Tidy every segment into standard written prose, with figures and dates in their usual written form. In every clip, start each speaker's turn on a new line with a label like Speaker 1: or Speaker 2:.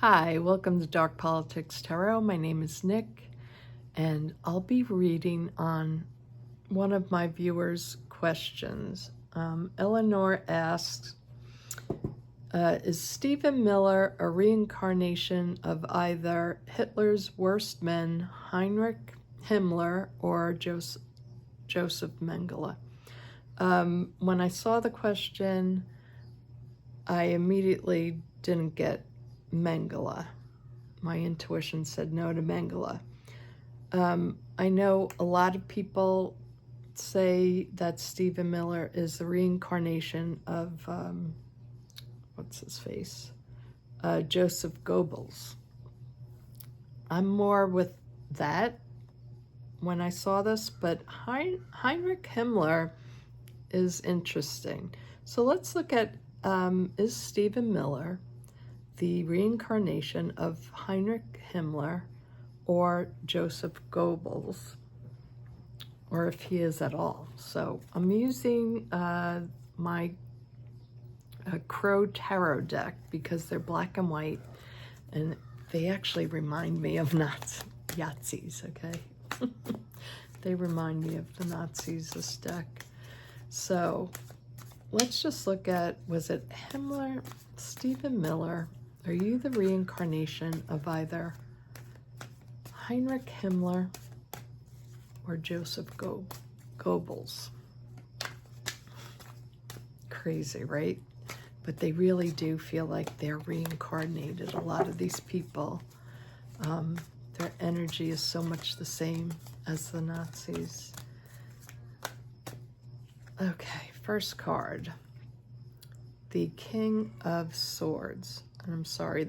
Speaker 1: Hi, welcome to Dark Politics Tarot. My name is Nick, and I'll be reading on one of my viewers' questions. Eleanor asks, is Stephen Miller a reincarnation of either Hitler's worst men, Heinrich Himmler, or Joseph Mengele? When I saw the question, I immediately didn't get Mengele. My intuition said no to Mengele. I know a lot of people say that Stephen Miller is the reincarnation of, what's his face? Joseph Goebbels. I'm more with that when I saw this, but Heinrich Himmler is interesting. So let's look at, is Stephen Miller the reincarnation of Heinrich Himmler or Joseph Goebbels, or if he is at all. So I'm using my Crow Tarot deck because they're black and white, and they actually remind me of Nazis, okay? They remind me of the Nazis, this deck. So let's just look at, was it Himmler, Stephen Miller? Are you the reincarnation of either Heinrich Himmler or Joseph Goebbels? Crazy, right? But they really do feel like they're reincarnated. A lot of these people, their energy is so much the same as the Nazis. Okay, first card. The King of Swords. And I'm sorry,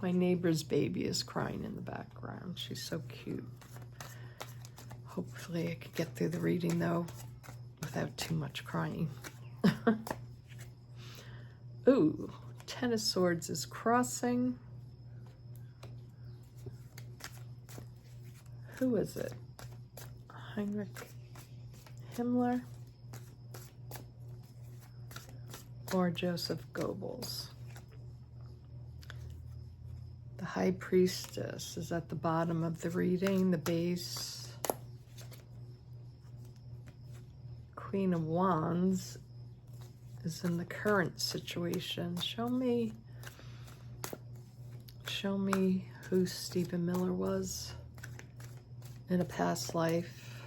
Speaker 1: my neighbor's baby is crying in the background. She's so cute. Hopefully I could get through the reading, though, without too much crying. Ooh, Ten of Swords is crossing. Who is it? Heinrich Himmler or Joseph Goebbels? The High Priestess is at the bottom of the reading, the base. Queen of Wands is in the current situation. Show me who Stephen Miller was in a past life.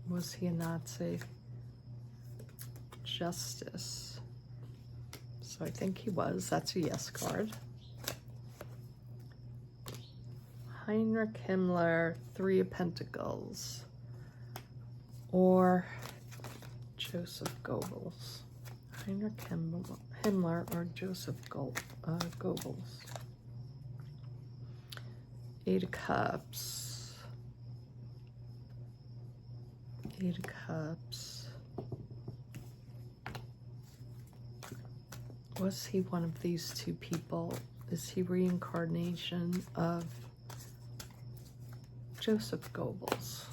Speaker 1: Was he a Nazi? Justice. So I think he was. That's a yes card. Heinrich Himmler, Three of Pentacles, or Joseph Goebbels. Heinrich Himmler or Joseph Goebbels. Eight of Cups. Eight of Cups. Was he one of these two people? Is he reincarnation of Joseph Goebbels?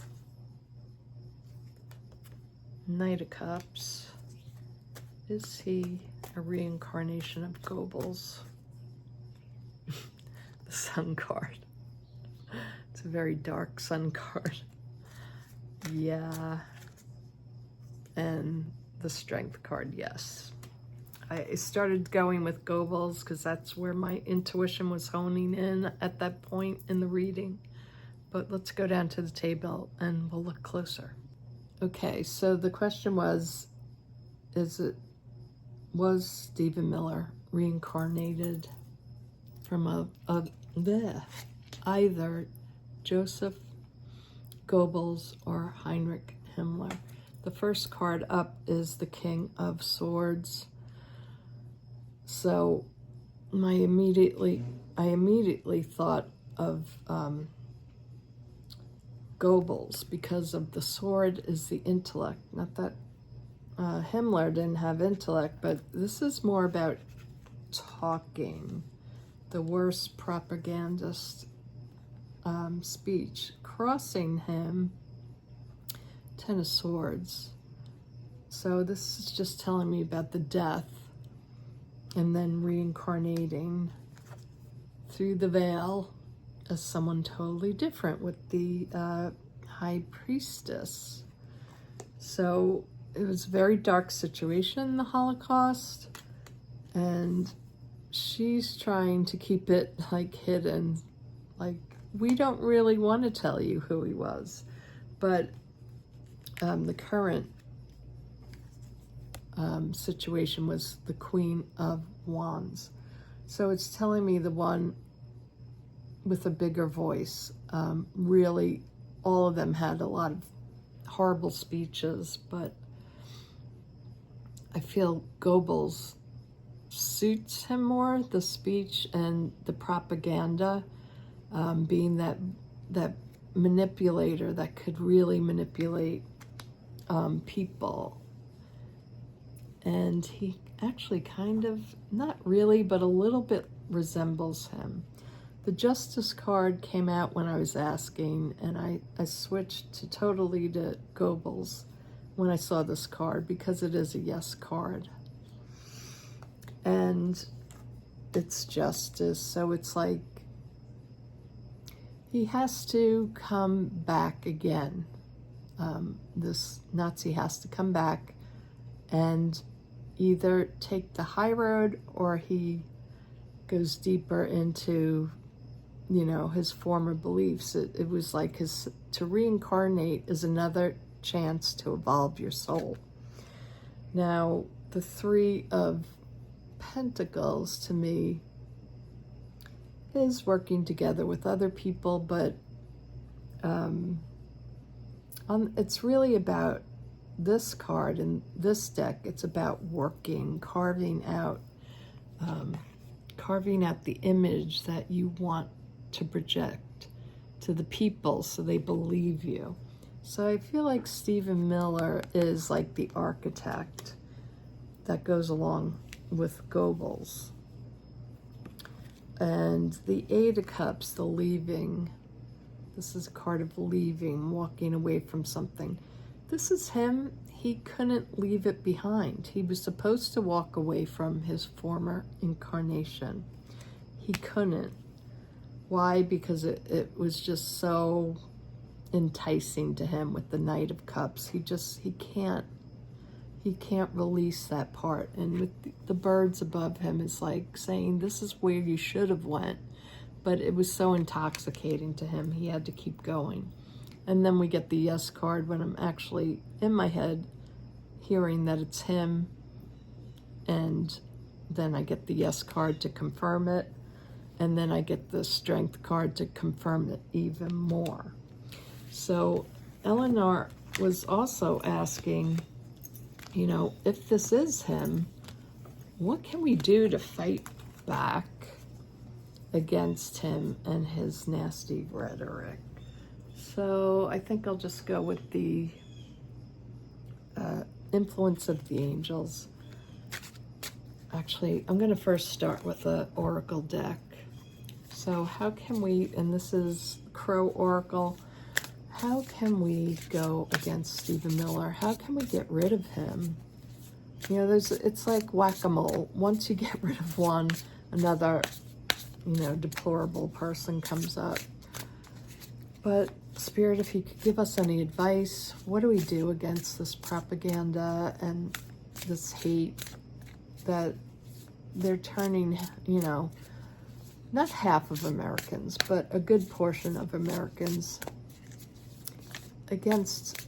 Speaker 1: Knight of Cups. Is he a reincarnation of Goebbels? The Sun card. It's a very dark Sun card. Yeah. And the Strength card, yes. I started going with Goebbels because that's where my intuition was honing in at that point in the reading. But let's go down to the table and we'll look closer. Okay, so the question was Stephen Miller reincarnated from either Joseph Goebbels or Heinrich Himmler? The first card up is the King of Swords. So I immediately thought of Goebbels because of the sword is the intellect. Not that Himmler didn't have intellect, but this is more about talking. The worst propagandist speech. Crossing him, Ten of Swords. So this is just telling me about the death and then reincarnating through the veil as someone totally different with the High Priestess. So it was a very dark situation, the Holocaust, and she's trying to keep it like hidden. Like, we don't really want to tell you who he was, but the current situation was the Queen of Wands. So it's telling me the one with a bigger voice. Really, all of them had a lot of horrible speeches, but I feel Goebbels suits him more, the speech and the propaganda, being that manipulator that could really manipulate people. And he actually kind of, not really, but a little bit resembles him. The Justice card came out when I was asking, and I switched to Goebbels when I saw this card, because it is a yes card. And it's justice, so it's like he has to come back again. This Nazi has to come back and either take the high road, or he goes deeper into, you know, his former beliefs. It was like to reincarnate is another chance to evolve your soul. Now, the Three of Pentacles to me is working together with other people, but it's really about this card and this deck. It's about working, carving out the image that you want to project to the people so they believe you. So I feel like Stephen Miller is like the architect that goes along with Goebbels. And the Eight of Cups, the leaving. This is a card of leaving, walking away from something. This is him. He couldn't leave it behind. He was supposed to walk away from his former incarnation. He couldn't. Why? Because it was just so enticing to him with the Knight of Cups. He can't release that part. And with the birds above him is like saying, this is where you should have went. But it was so intoxicating to him, he had to keep going. And then we get the yes card when I'm actually in my head hearing that it's him. And then I get the yes card to confirm it. And then I get the strength card to confirm it even more. So Eleanor was also asking, you know, if this is him, what can we do to fight back against him and his nasty rhetoric? So I think I'll just go with the influence of the angels. Actually, I'm going to first start with the Oracle deck. So how can we, and this is Crow Oracle, how can we go against Stephen Miller? How can we get rid of him? You know, it's like whack-a-mole. Once you get rid of one, another, you know, deplorable person comes up. But Spirit, if you could give us any advice, what do we do against this propaganda and this hate that they're turning, you know, not half of Americans, but a good portion of Americans against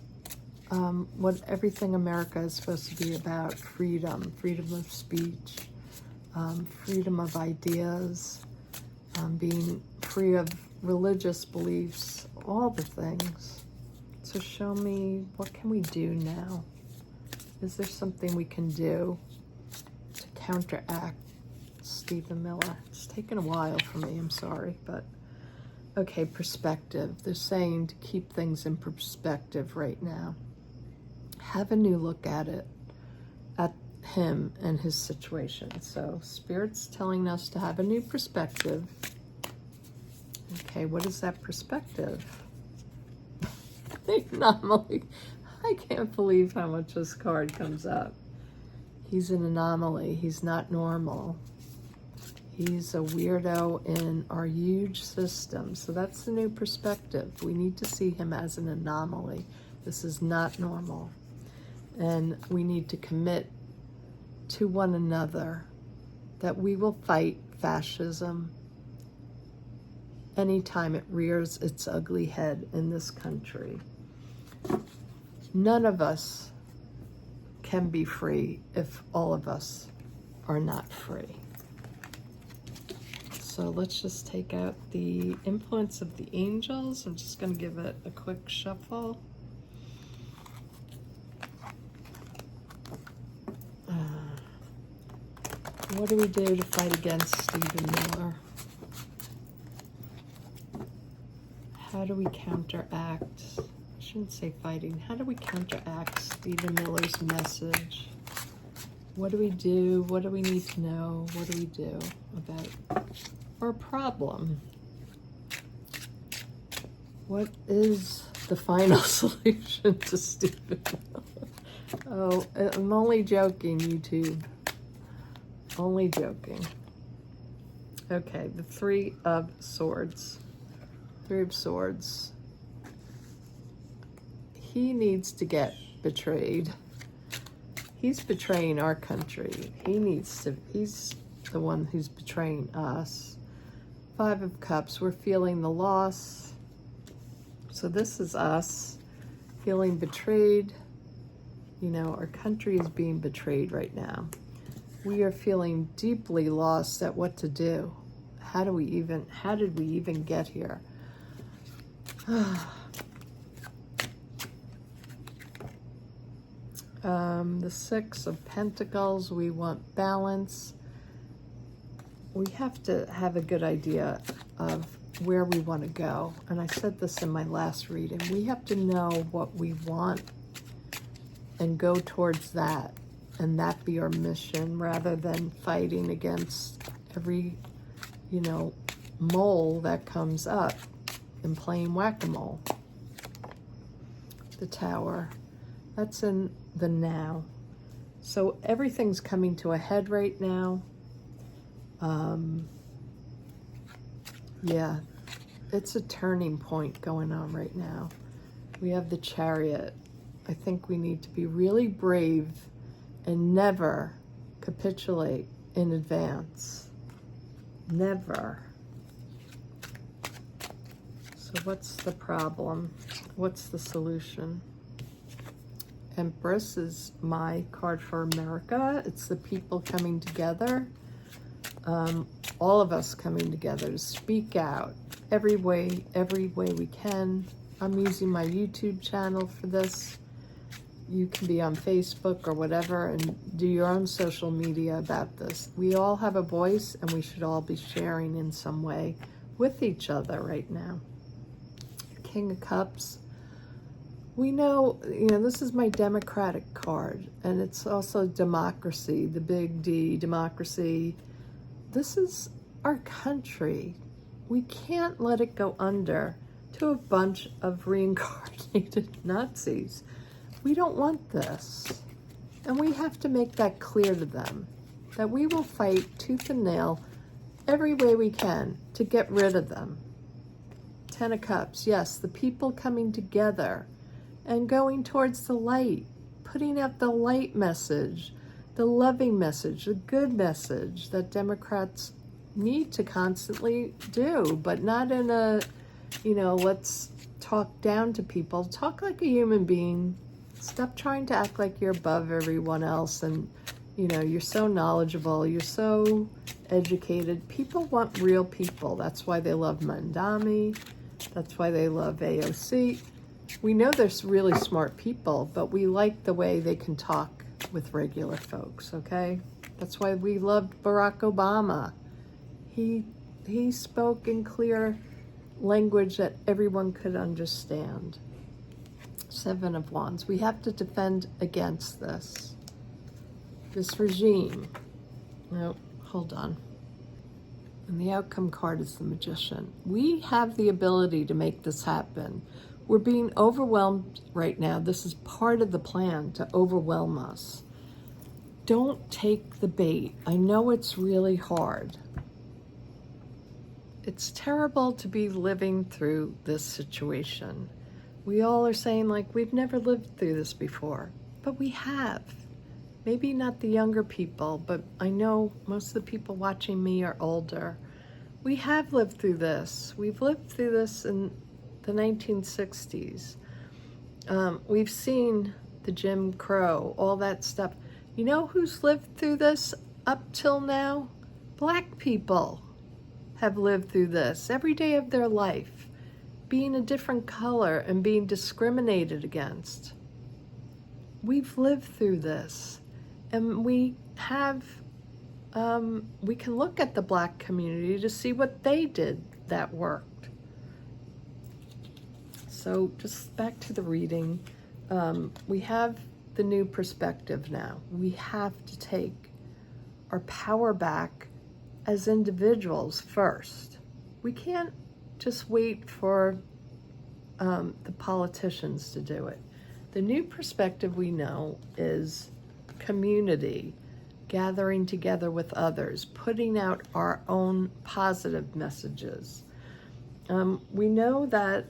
Speaker 1: what everything America is supposed to be about: freedom, freedom of speech, freedom of ideas, being free of religious beliefs, all the things. So show me, what can we do now? Is there something we can do to counteract Stephen Miller? It's taken a while for me, I'm sorry, but okay, perspective. They're saying to keep things in perspective right now. Have a new look at it, at him and his situation. So Spirit's telling us to have a new perspective. Okay, what is that perspective? The anomaly. I can't believe how much this card comes up. He's an anomaly. He's not normal. He's a weirdo in our huge system. So that's the new perspective. We need to see him as an anomaly. This is not normal. And we need to commit to one another that we will fight fascism anytime it rears its ugly head in this country. None of us can be free if all of us are not free. So let's just take out the influence of the angels. I'm just going to give it a quick shuffle. What do we do to fight against Stephen Miller? How do we counteract? I shouldn't say fighting. How do we counteract Stephen Miller's message? What do we do? What do we need to know? What do we do about our problem? What is the final solution to Stephen Miller? Oh, I'm only joking, YouTube. Only joking. Okay, the Three of Swords. Three of Swords. He needs to get betrayed. He's betraying our country. He's the one who's betraying us. Five of Cups, we're feeling the loss. So this is us feeling betrayed. You know, our country is being betrayed right now. We are feeling deeply lost at what to do. How did we even get here? The Six of Pentacles, we want balance. We have to have a good idea of where we want to go. And I said this in my last reading. We have to know what we want and go towards that. And that be our mission, rather than fighting against every, mole that comes up and playing whack-a-mole. The Tower, that's in the now. So everything's coming to a head right now. Yeah, it's a turning point going on right now. We have the Chariot. I think we need to be really brave and never capitulate in advance. Never. So what's the problem? What's the solution? Empress is my card for America. It's the people coming together. All of us coming together to speak out every way we can. I'm using my YouTube channel for this. You can be on Facebook or whatever and do your own social media about this. We all have a voice and we should all be sharing in some way with each other right now. King of Cups. We know, this is my Democratic card, and it's also democracy, the big D, democracy. This is our country. We can't let it go under to a bunch of reincarnated Nazis. We don't want this. And we have to make that clear to them, that we will fight tooth and nail every way we can to get rid of them. Ten of Cups, yes, the people coming together and going towards the light, putting out the light message, the loving message, the good message that Democrats need to constantly do, but not in a, let's talk down to people. Talk like a human being. Stop trying to act like you're above everyone else and, you're so knowledgeable, you're so educated. People want real people. That's why they love Mandami. That's why they love AOC. We know there's really smart people, but we like the way they can talk with regular folks, okay? That's why we loved Barack Obama. He spoke in clear language that everyone could understand. Seven of Wands. We have to defend against this regime. No, hold on. And the outcome card is the Magician. We have the ability to make this happen. We're being overwhelmed right now. This is part of the plan to overwhelm us. Don't take the bait. I know it's really hard. It's terrible to be living through this situation. We all are saying, like, we've never lived through this before, but we have. Maybe not the younger people, but I know most of the people watching me are older. We have lived through this. We've lived through this in the 1960s. We've seen the Jim Crow, all that stuff. You know who's lived through this up till now? Black people have lived through this every day of their life, being a different color and being discriminated against. We've lived through this, and we have, we can look at the Black community to see what they did that worked. So just back to the reading, we have the new perspective now. We have to take our power back as individuals first. We can't just wait for the politicians to do it. The new perspective we know is community, gathering together with others, putting out our own positive messages. We know that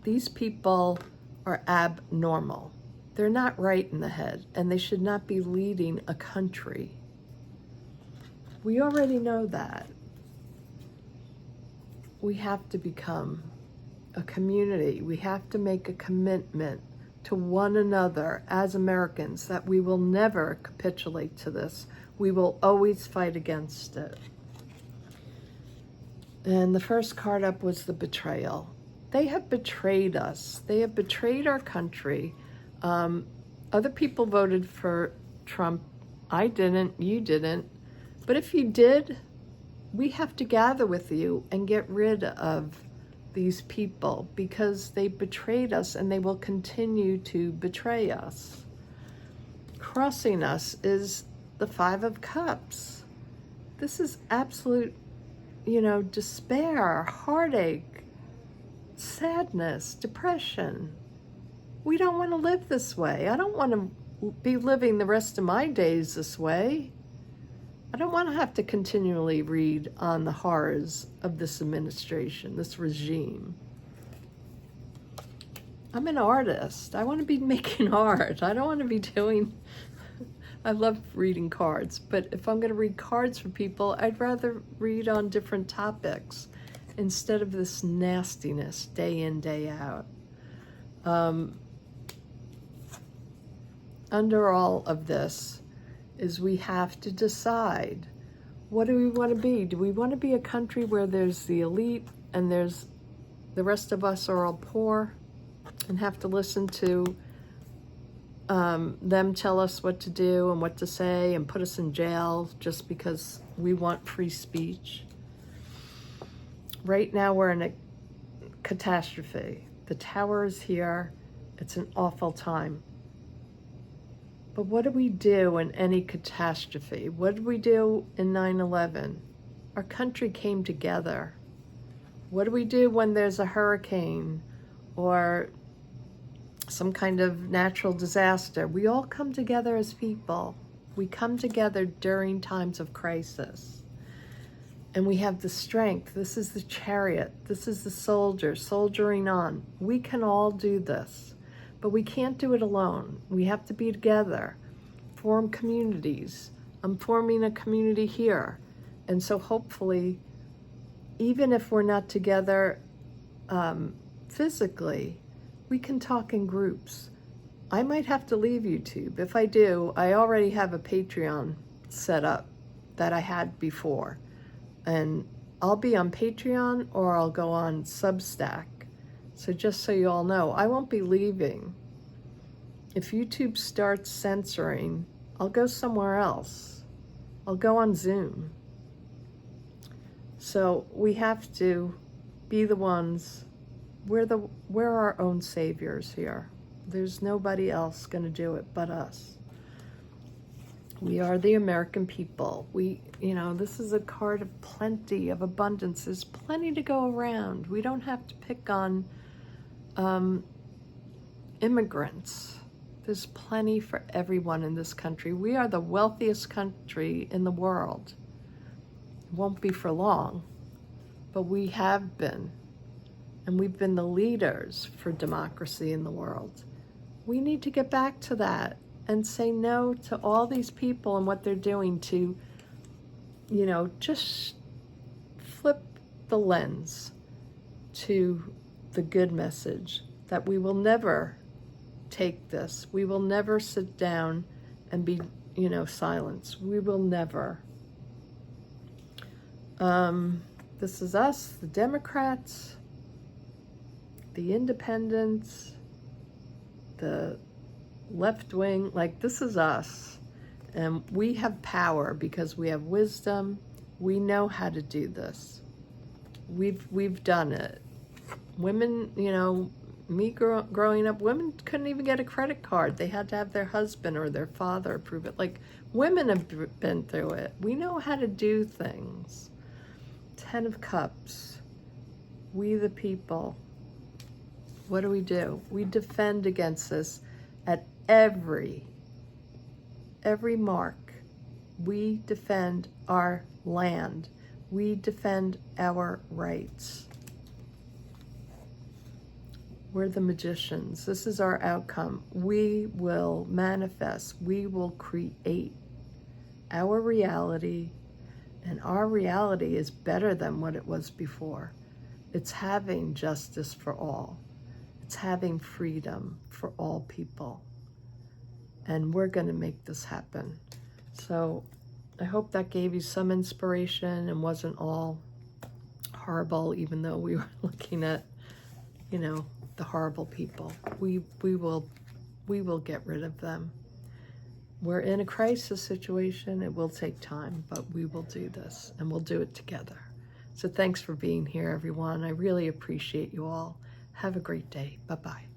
Speaker 1: these people are abnormal. They're not right in the head, and they should not be leading a country. We already know that. We have to become a community. We have to make a commitment to one another as Americans that we will never capitulate to this. We will always fight against it. And the first card up was the betrayal. They have betrayed us. They have betrayed our country. Other people voted for Trump. I didn't, you didn't. But if you did, we have to gather with you and get rid of these people because they betrayed us and they will continue to betray us. Crossing us is the Five of Cups. This is absolute, despair, heartache, sadness, depression. We don't want to live this way. I don't want to be living the rest of my days this way. I don't want to have to continually read on the horrors of this administration, this regime. I'm an artist. I want to be making art. I don't want to be doing... I love reading cards, but if I'm going to read cards for people, I'd rather read on different topics instead of this nastiness day in, day out. Under all of this is we have to decide, what do we want to be? Do we want to be a country where there's the elite and there's the rest of us are all poor and have to listen to them tell us what to do and what to say and put us in jail just because we want free speech? Right now we're in a catastrophe. The tower is here. It's an awful time. But what do we do in any catastrophe? What did we do in 9/11? Our country came together. What do we do when there's a hurricane or some kind of natural disaster? We all come together as people. We come together during times of crisis. And we have the strength. This is the chariot. This is the soldier soldiering on. We can all do this. But we can't do it alone. We have to be together, form communities. I'm forming a community here. And so hopefully, even if we're not together physically, we can talk in groups. I might have to leave YouTube. If I do, I already have a Patreon set up that I had before. And I'll be on Patreon or I'll go on Substack. So just so you all know, I won't be leaving. If YouTube starts censoring, I'll go somewhere else. I'll go on Zoom. So we have to be the ones, we're our own saviors here. There's nobody else going to do it but us. We are the American people. This is a card of plenty, of abundance. There's plenty to go around. We don't have to pick on immigrants. There's plenty for everyone in this country. We are the wealthiest country in the world. It won't be for long, but we have been. And we've been the leaders for democracy in the world. We need to get back to that and say no to all these people and what they're doing to, you know, just flip the lens to the good message that we will never take this. We will never sit down and be, you know, silenced. We will never. This is us, the Democrats, the independents, the left wing, like this is us. And we have power because we have wisdom. We know how to do this. We've done it. Women, you know, me growing up, women couldn't even get a credit card. They had to have their husband or their father approve it. Like, women have been through it. We know how to do things. 10 of Cups. We the people. What do? We defend against this at every mark. We defend our land. We defend our rights. We're the magicians. This is our outcome. We will manifest. We will create our reality, and our reality is better than what it was before. It's having justice for all. It's having freedom for all people. And we're going to make this happen. So I hope that gave you some inspiration and wasn't all horrible, even though we were looking at, you know, the horrible people. We will get rid of them. We're in a crisis situation. It will take time, but we will do this, and we'll do it together. So thanks for being here, everyone. I really appreciate you all. Have a great day. Bye-bye.